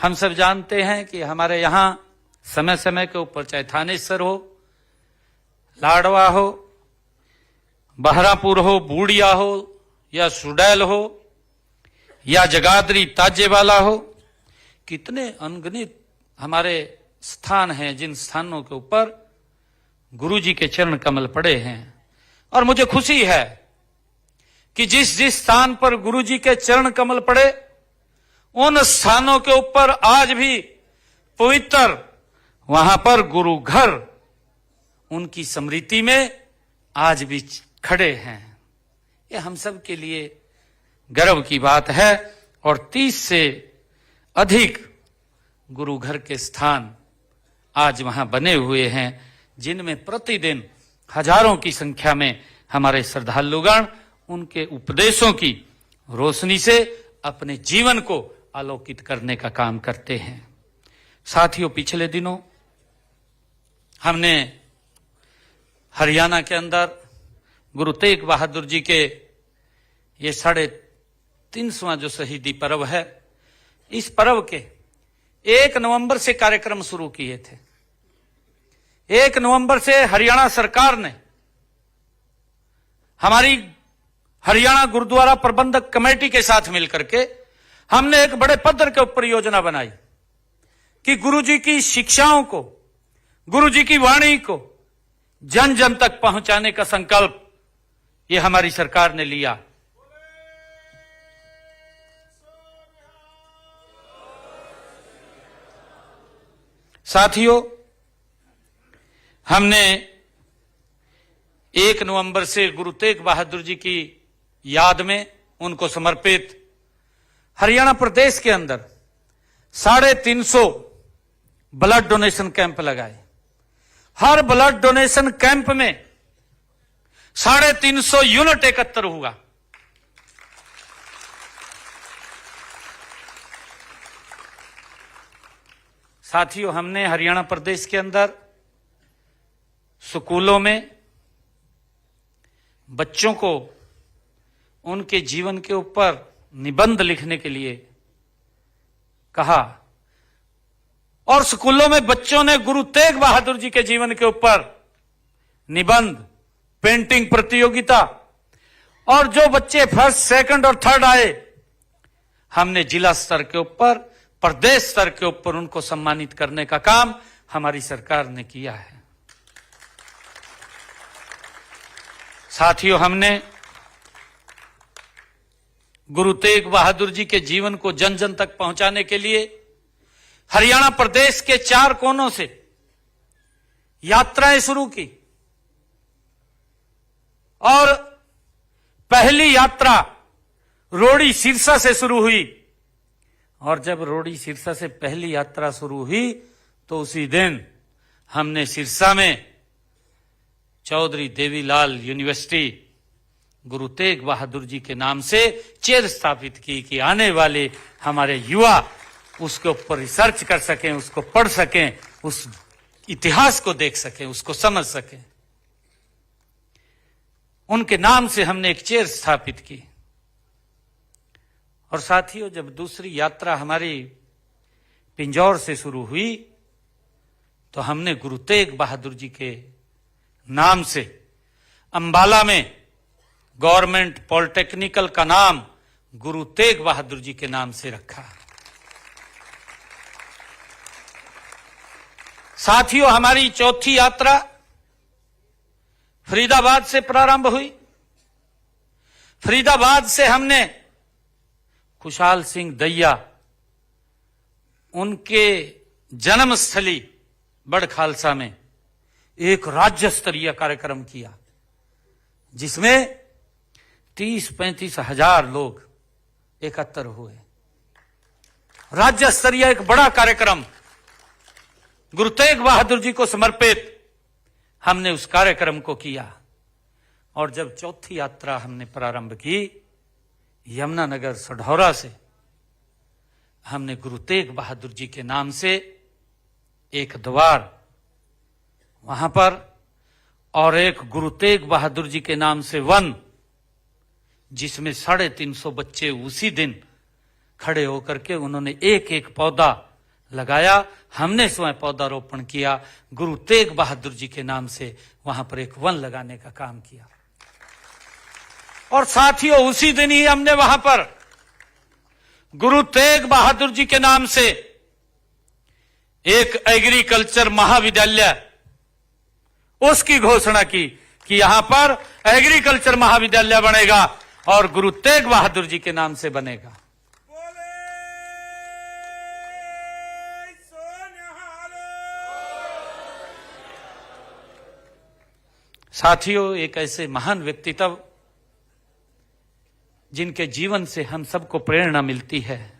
हम सब जानते हैं कि हमारे यहाँ समय समय के ऊपर चाहे थानेसर हो, लाडवा हो, बहरापुर हो, बूढ़िया हो या सुडैल हो या जगाधरी ताजेवाला हो, कितने अनगिनत हमारे स्थान हैं जिन स्थानों के ऊपर गुरुजी के चरण कमल पड़े हैं। और मुझे खुशी है कि जिस जिस स्थान पर गुरुजी के चरण कमल पड़े उन स्थानों के ऊपर आज भी पवित्र वहां पर गुरु घर उनकी स्मृति में आज भी खड़े हैं। ये हम सब के लिए गर्व की बात है। और 30 से अधिक गुरु घर के स्थान आज वहां बने हुए हैं, जिनमें प्रतिदिन हजारों की संख्या में हमारे श्रद्धालुगण उनके उपदेशों की रोशनी से अपने जीवन को आलोकित करने का काम करते हैं। साथियों, पिछले दिनों हमने हरियाणा के अंदर गुरु तेग बहादुर जी के ये 350वां जो शहीदी पर्व है, इस पर्व के 1 नवंबर से कार्यक्रम शुरू किए थे। 1 नवंबर से हरियाणा सरकार ने हमारी हरियाणा गुरुद्वारा प्रबंधक कमेटी के साथ मिलकर के हमने एक बड़े पद्धर के ऊपर योजना बनाई कि गुरुजी की शिक्षाओं को, गुरुजी की वाणी को जन जन तक पहुंचाने का संकल्प ये हमारी सरकार ने लिया। साथियों, हमने 1 नवंबर से गुरु तेग बहादुर जी की याद में उनको समर्पित हरियाणा प्रदेश के अंदर 350 ब्लड डोनेशन कैंप लगाए। हर ब्लड डोनेशन कैंप में 350 यूनिट एकत्र हुआ। साथियों, हमने हरियाणा प्रदेश के अंदर स्कूलों में बच्चों को उनके जीवन के ऊपर निबंध लिखने के लिए कहा और स्कूलों में बच्चों ने गुरु तेग बहादुर जी के जीवन के ऊपर निबंध, पेंटिंग प्रतियोगिता, और जो बच्चे फर्स्ट, सेकंड और थर्ड आए, हमने जिला स्तर के ऊपर, प्रदेश स्तर के ऊपर उनको सम्मानित करने का काम हमारी सरकार ने किया है। साथियों, हमने गुरु तेग बहादुर जी के जीवन को जन जन तक पहुंचाने के लिए हरियाणा प्रदेश के 4 कोनों से यात्राएं शुरू की। और पहली यात्रा रोड़ी सिरसा से शुरू हुई। और जब रोड़ी सिरसा से पहली यात्रा शुरू हुई तो उसी दिन हमने सिरसा में चौधरी देवीलाल यूनिवर्सिटी गुरु तेग बहादुर जी के नाम से चेयर स्थापित की कि आने वाले हमारे युवा उसके ऊपर रिसर्च कर सकें, उसको पढ़ सकें, उस इतिहास को देख सकें, उसको समझ सकें। उनके नाम से हमने एक चेयर स्थापित की। और साथियों, जब दूसरी यात्रा हमारी पिंजौर से शुरू हुई तो हमने गुरु तेग बहादुर जी के नाम से अंबाला में गवर्नमेंट पॉलिटेक्निकल का नाम गुरु तेग बहादुर जी के नाम से रखा। साथियों, हमारी चौथी यात्रा फरीदाबाद से प्रारंभ हुई। फरीदाबाद से हमने खुशहाल सिंह दहिया, उनके जन्मस्थली बड़ खालसा में एक राज्य स्तरीय कार्यक्रम किया, जिसमें 30-35 हजार लोग एकत्र हुए। राज्य स्तरीय एक बड़ा कार्यक्रम गुरु तेग बहादुर जी को समर्पित हमने उस कार्यक्रम को किया। और जब चौथी यात्रा हमने प्रारंभ की यमुनानगर सढौरा से, हमने गुरु तेग बहादुर जी के नाम से एक द्वार वहां पर और एक गुरु तेग बहादुर जी के नाम से वन, जिसमें 350 बच्चे उसी दिन खड़े होकर के उन्होंने एक एक पौधा लगाया। हमने स्वयं पौधारोपण किया, गुरु तेग बहादुर जी के नाम से वहां पर एक वन लगाने का काम किया। और साथियों, उसी दिन ही हमने वहां पर गुरु तेग बहादुर जी के नाम से एक एग्रीकल्चर महाविद्यालय उसकी घोषणा की कि यहां पर एग्रीकल्चर महाविद्यालय बनेगा और गुरु तेग बहादुर जी के नाम से बनेगा। साथियों, एक ऐसे महान व्यक्तित्व जिनके जीवन से हम सबको प्रेरणा मिलती है,